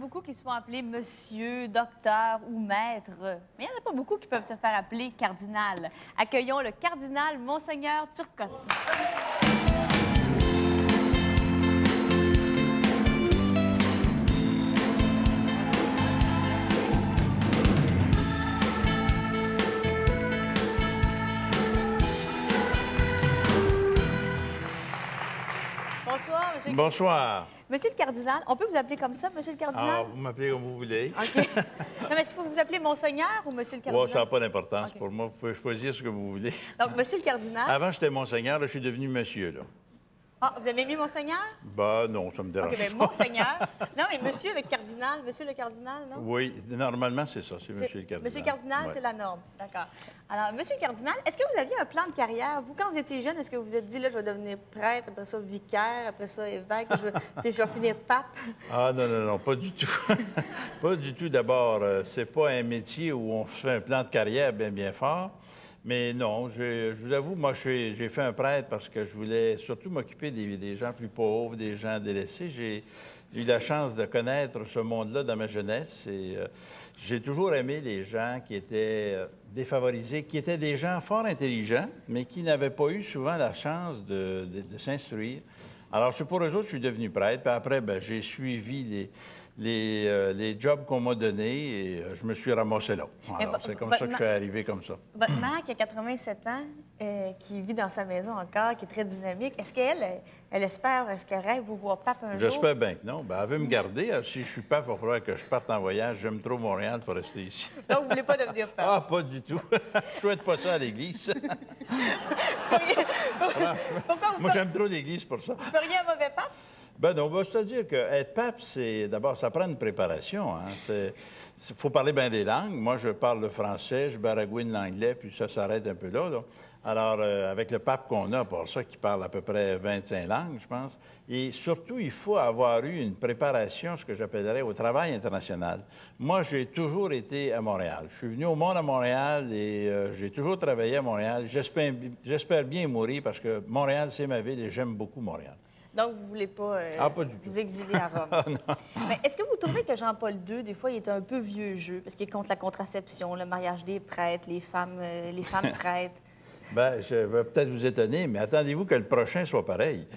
beaucoup qui se font appeler monsieur, docteur ou maître, mais il n'y en a pas beaucoup qui peuvent se faire appeler cardinal. Accueillons le cardinal Monseigneur Turcotte. Bonsoir, monsieur. Bonsoir. Monsieur le cardinal, on peut vous appeler comme ça, monsieur le cardinal? Ah, vous m'appelez comme vous voulez. OK. Non, mais est-ce qu'il faut vous appeler Monseigneur ou monsieur le cardinal? Ça n'a pas d'importance OK. pour moi. Vous pouvez choisir ce que vous voulez. Donc, monsieur le cardinal. Avant, j'étais Monseigneur, là, je suis devenu Monsieur, là. Ah, vous avez mis Monseigneur? Ben non, ça me dérange OK, bien, pas. Monseigneur. Non, mais monsieur avec cardinal, monsieur le cardinal, non? Oui, normalement, c'est ça, c'est Monsieur le Cardinal. Monsieur le cardinal, Ouais. c'est la norme. D'accord. Alors, monsieur le cardinal, est-ce que vous aviez un plan de carrière? Vous, quand vous étiez jeune, est-ce que vous vous êtes dit, là, je vais devenir prêtre, après ça, vicaire, après ça, évêque, puis je vais finir pape? Ah non, pas du tout. Pas du tout. D'abord, c'est pas un métier où on se fait un plan de carrière bien fort. Mais non, je vous avoue, moi, j'ai fait un prêtre parce que je voulais surtout m'occuper des gens plus pauvres, des gens délaissés. J'ai eu la chance de connaître ce monde-là dans ma jeunesse et j'ai toujours aimé les gens qui étaient défavorisés, qui étaient des gens fort intelligents, mais qui n'avaient pas eu souvent la chance de s'instruire. Alors, c'est pour eux autres que je suis devenu prêtre. Puis après, ben, j'ai suivi les jobs qu'on m'a donnés et je me suis ramassé là. Alors, c'est comme ça que je suis arrivé comme ça. Votre mère, qui a 87 ans, qui vit dans sa maison encore, qui est très dynamique, est-ce qu'elle elle espère, est-ce qu'elle rêve vous voir pape un jour? J'espère bien que non. Ben, elle veut me garder. Alors, si je suis pape, il va falloir que je parte en voyage. J'aime trop Montréal pour rester ici. Donc, vous ne voulez pas devenir pape? Ah, pas du tout. Je souhaite pas ça à l'Église. Pourquoi vous Moi, j'aime trop l'Église pour ça. feriez un mauvais pape? Ben non, ben, c'est-à-dire qu'être pape, c'est d'abord, ça prend une préparation. Il faut parler bien des langues. Moi, je parle le français, je baragouine l'anglais, puis ça s'arrête un peu là. Alors, avec le pape qu'on a, pour ça, qui parle à peu près 25 langues, je pense. Et surtout, il faut avoir eu une préparation, ce que j'appellerais, au travail international. Moi, j'ai toujours été à Montréal. Je suis venu au monde à Montréal et j'ai toujours travaillé à Montréal. J'espère bien mourir parce que Montréal, c'est ma ville et j'aime beaucoup Montréal. Donc, vous ne voulez pas, pas du tout. vous exiler à Rome. Mais est-ce que vous trouvez que Jean-Paul II, des fois, il est un peu vieux jeu, parce qu'il est contre la contraception, le mariage des prêtres, les femmes prêtres? Bien, je vais peut-être vous étonner, mais attendez-vous que le prochain soit pareil.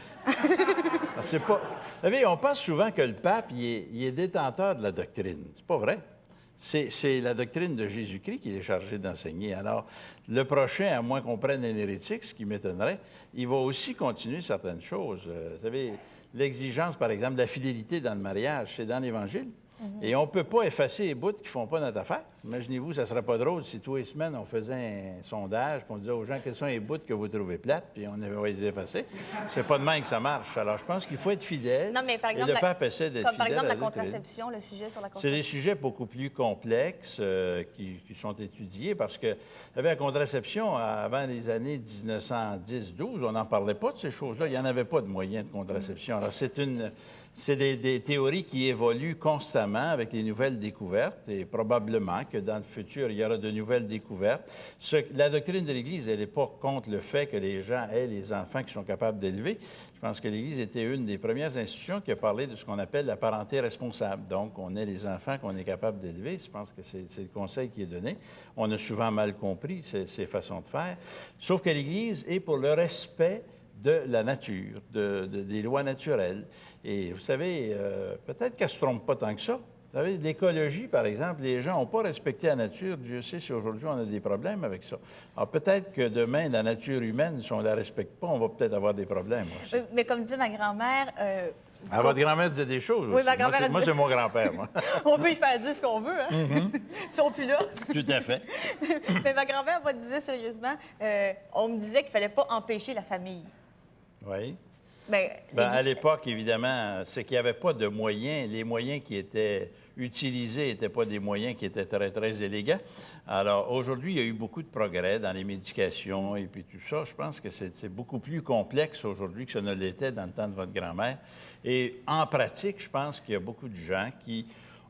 C'est pas... Vous savez, on pense souvent que le pape, il est détenteur de la doctrine. C'est pas vrai. C'est la doctrine de Jésus-Christ qu'il est chargé d'enseigner. Alors, le prochain, à moins qu'on prenne un hérétique, ce qui m'étonnerait, il va aussi continuer certaines choses. Vous savez, l'exigence, par exemple, de la fidélité dans le mariage, c'est dans l'Évangile. Et on ne peut pas effacer les bouts qui ne font pas notre affaire. Imaginez-vous, ça ne serait pas drôle si tous les semaines, on faisait un sondage, puis on disait aux gens quels sont les bouts que vous trouvez plates, puis on avait les effacer. C'est pas de même que ça marche. Alors, je pense qu'il faut être fidèle. Non, mais par exemple, et le pape essaie d'être comme par fidèle exemple à la doctrine. contraception, le sujet sur la C'est contraception. des sujets beaucoup plus complexes qui sont étudiés parce que, vous savez, la contraception, avant les années 1910-12, on n'en parlait pas de ces choses-là. Il n'y en avait pas de moyens de contraception. Alors, c'est des théories qui évoluent constamment avec les nouvelles découvertes et probablement que dans le futur, il y aura de nouvelles découvertes. La doctrine de l'Église, elle n'est pas contre le fait que les gens aient les enfants qu'ils sont capables d'élever. Je pense que l'Église était une des premières institutions qui a parlé de ce qu'on appelle la parenté responsable. Donc, on est les enfants qu'on est capable d'élever. Je pense que c'est le conseil qui est donné. On a souvent mal compris ces façons de faire. Sauf que l'Église est pour le respect de la nature, des lois naturelles. Et vous savez, peut-être qu'elle ne se trompe pas tant que ça. Vous savez, l'écologie, par exemple, les gens n'ont pas respecté la nature. Dieu sait si aujourd'hui on a des problèmes avec ça. Alors peut-être que demain, la nature humaine, si on ne la respecte pas, on va peut-être avoir des problèmes aussi. Mais comme disait ma grand-mère... Votre grand-mère disait des choses Oui, aussi. ma grand-mère Moi, c'est mon grand-père, moi. on peut y faire dire ce qu'on veut, hein? Ils sont plus là. Tout à fait. Mais ma grand-mère me disait sérieusement, on me disait qu'il ne fallait pas empêcher la famille. Oui. Ben, À l'époque, évidemment, c'est qu'il n'y avait pas de moyens. Les moyens qui étaient utilisés n'étaient pas des moyens qui étaient très, très élégants. Alors, aujourd'hui, il y a eu beaucoup de progrès dans les médications et puis tout ça. Je pense que c'est beaucoup plus complexe aujourd'hui que ça ne l'était dans le temps de votre grand-mère. Et en pratique, je pense qu'il y a beaucoup de gens qui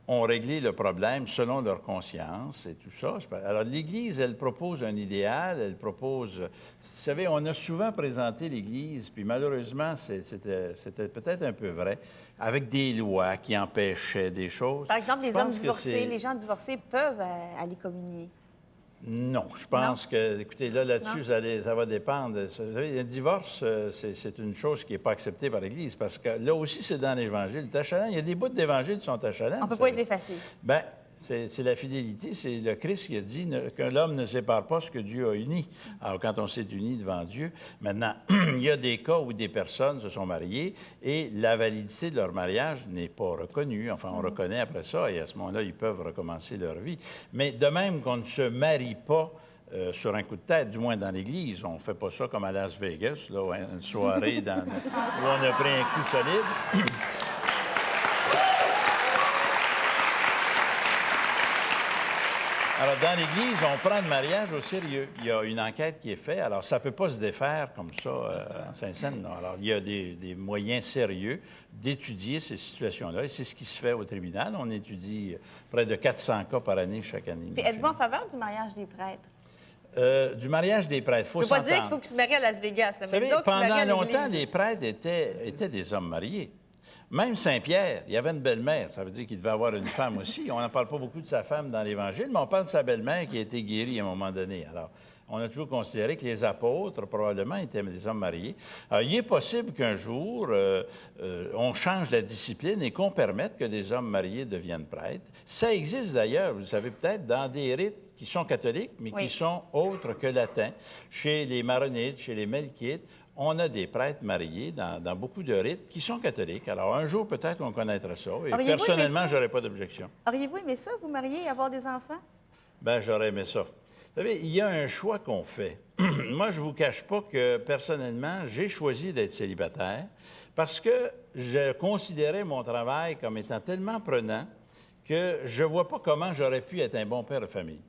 ont réglé le problème selon leur conscience et tout ça. Alors, l'Église, elle propose un idéal, elle propose... Vous savez, on a souvent présenté l'Église, puis malheureusement, c'était peut-être un peu vrai, avec des lois qui empêchaient des choses. Par exemple, les hommes divorcés, les gens divorcés peuvent aller communier. Non, je pense que, écoutez, là-dessus, ça va dépendre. Vous savez, le divorce, c'est une chose qui n'est pas acceptée par l'Église, parce que là aussi, c'est dans l'Évangile. Il y a des bouts d'Évangile qui sont tachalants. On ne peut pas les effacer. Bien, c'est la fidélité. C'est le Christ qui a dit que l'homme ne sépare pas ce que Dieu a uni. Alors, quand on s'est unis devant Dieu, maintenant, il y a des cas où des personnes se sont mariées et la validité de leur mariage n'est pas reconnue. Enfin, on reconnaît après ça et à ce moment-là, ils peuvent recommencer leur vie. Mais de même qu'on ne se marie pas sur un coup de tête, du moins dans l'Église. On ne fait pas ça comme à Las Vegas, là, une soirée où on a pris un coup solide. Alors, dans l'Église, on prend le mariage au sérieux. Il y a une enquête qui est faite. Alors, ça ne peut pas se défaire comme ça en Saint-Saëns. Alors, il y a des moyens sérieux d'étudier ces situations-là. Et c'est ce qui se fait au tribunal. On étudie près de 400 cas par année, chaque année. Puis êtes-vous en faveur du mariage des prêtres? Du mariage des prêtres, il faut s'entendre. Je ne peux pas dire s'entendre. qu'il faut qu'ils se marient à Las Vegas. Là, mais Vous savez, pendant longtemps, les prêtres étaient des hommes mariés. Même Saint-Pierre, il y avait une belle-mère. Ça veut dire qu'il devait avoir une femme aussi. On n'en parle pas beaucoup de sa femme dans l'Évangile, mais on parle de sa belle-mère qui a été guérie à un moment donné. Alors, on a toujours considéré que les apôtres, probablement, étaient des hommes mariés. Alors, il est possible qu'un jour, on change la discipline et qu'on permette que des hommes mariés deviennent prêtres. Ça existe d'ailleurs, vous le savez peut-être, dans des rites qui sont catholiques, mais qui sont autres que latins. Chez les maronites, chez les melkites, on a des prêtres mariés dans beaucoup de rites qui sont catholiques. Alors, un jour, peut-être qu'on connaîtra ça. Et personnellement, je n'aurais pas d'objection. Auriez-vous aimé ça, vous marier et avoir des enfants? Bien, j'aurais aimé ça. Vous savez, il y a un choix qu'on fait. Moi, je ne vous cache pas que, personnellement, j'ai choisi d'être célibataire parce que je considérais mon travail comme étant tellement prenant que je ne vois pas comment j'aurais pu être un bon père de famille.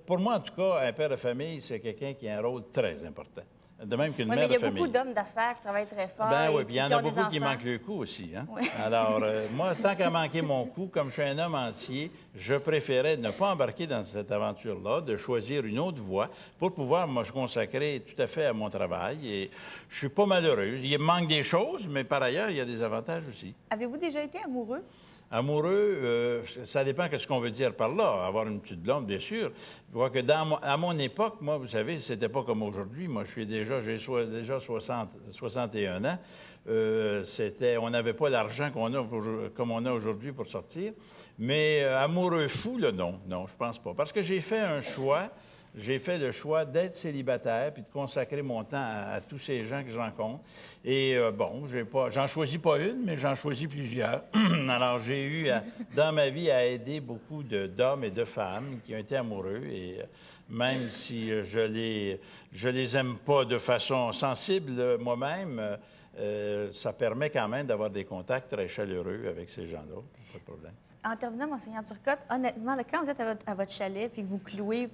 Pour moi, en tout cas, un père de famille, c'est quelqu'un qui a un rôle très important. De même qu'une mère de famille. Mais il y a beaucoup d'hommes d'affaires qui travaillent très fort. Ben oui, puis il y en a beaucoup qui manquent le coup aussi. Hein? Oui. Alors, moi, tant qu'à manquer mon coup, comme je suis un homme entier, je préférais ne pas embarquer dans cette aventure-là, de choisir une autre voie pour pouvoir me consacrer tout à fait à mon travail. Et je suis pas malheureux. Il me manque des choses, mais par ailleurs, il y a des avantages aussi. Avez-vous déjà été amoureux? Amoureux, ça dépend de ce qu'on veut dire par là. Avoir une petite blonde, bien sûr. Je vois que à mon époque, moi, vous savez, c'était pas comme aujourd'hui. Moi, j'ai déjà 61 ans. On n'avait pas l'argent comme on a aujourd'hui pour sortir. Mais amoureux fou, là, non, je pense pas. Parce que j'ai fait un choix. J'ai fait le choix d'être célibataire puis de consacrer mon temps à tous ces gens que je rencontre. Et j'en choisis pas une, mais j'en choisis plusieurs. Alors, j'ai eu, dans ma vie, à aider beaucoup d'hommes et de femmes qui ont été amoureux. Et même si je les aime pas de façon sensible moi-même, ça permet quand même d'avoir des contacts très chaleureux avec ces gens-là. Pas de problème. En terminant, Monseigneur Turcotte, honnêtement, là, quand vous êtes à votre chalet puis que vous clouez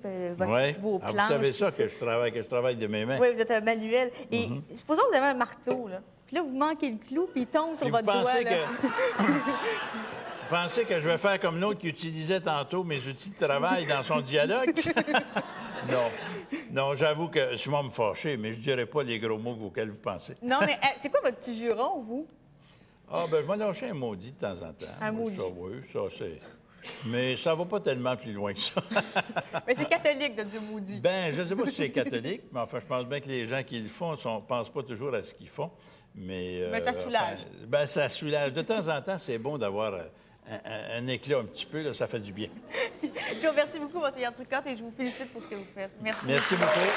vos planches... Vous savez ça, que je travaille de mes mains. Oui, vous êtes un manuel. Et supposons que vous avez un marteau, là. Puis là, vous manquez le clou, puis il tombe sur votre doigt. Vous pensez que je vais faire comme l'autre qui utilisait tantôt mes outils de travail dans son dialogue? Non, j'avoue que je vais me fâcher, mais je ne dirai pas les gros mots auxquels vous pensez. Non, mais c'est quoi votre petit juron, vous? Ah, bien, je vais lâcher un maudit de temps en temps. Un maudit? Ça, oui, ça, c'est... Mais ça va pas tellement plus loin que ça. Mais c'est catholique de dire maudit. Bien, je ne sais pas si c'est catholique, mais enfin, je pense bien que les gens qui le font ne pensent pas toujours à ce qu'ils font. Mais ça soulage. Ça soulage. De temps en temps, c'est bon d'avoir un éclat un petit peu, là, ça fait du bien. Je vous remercie beaucoup, Monseigneur Turcotte, et je vous félicite pour ce que vous faites. Merci beaucoup.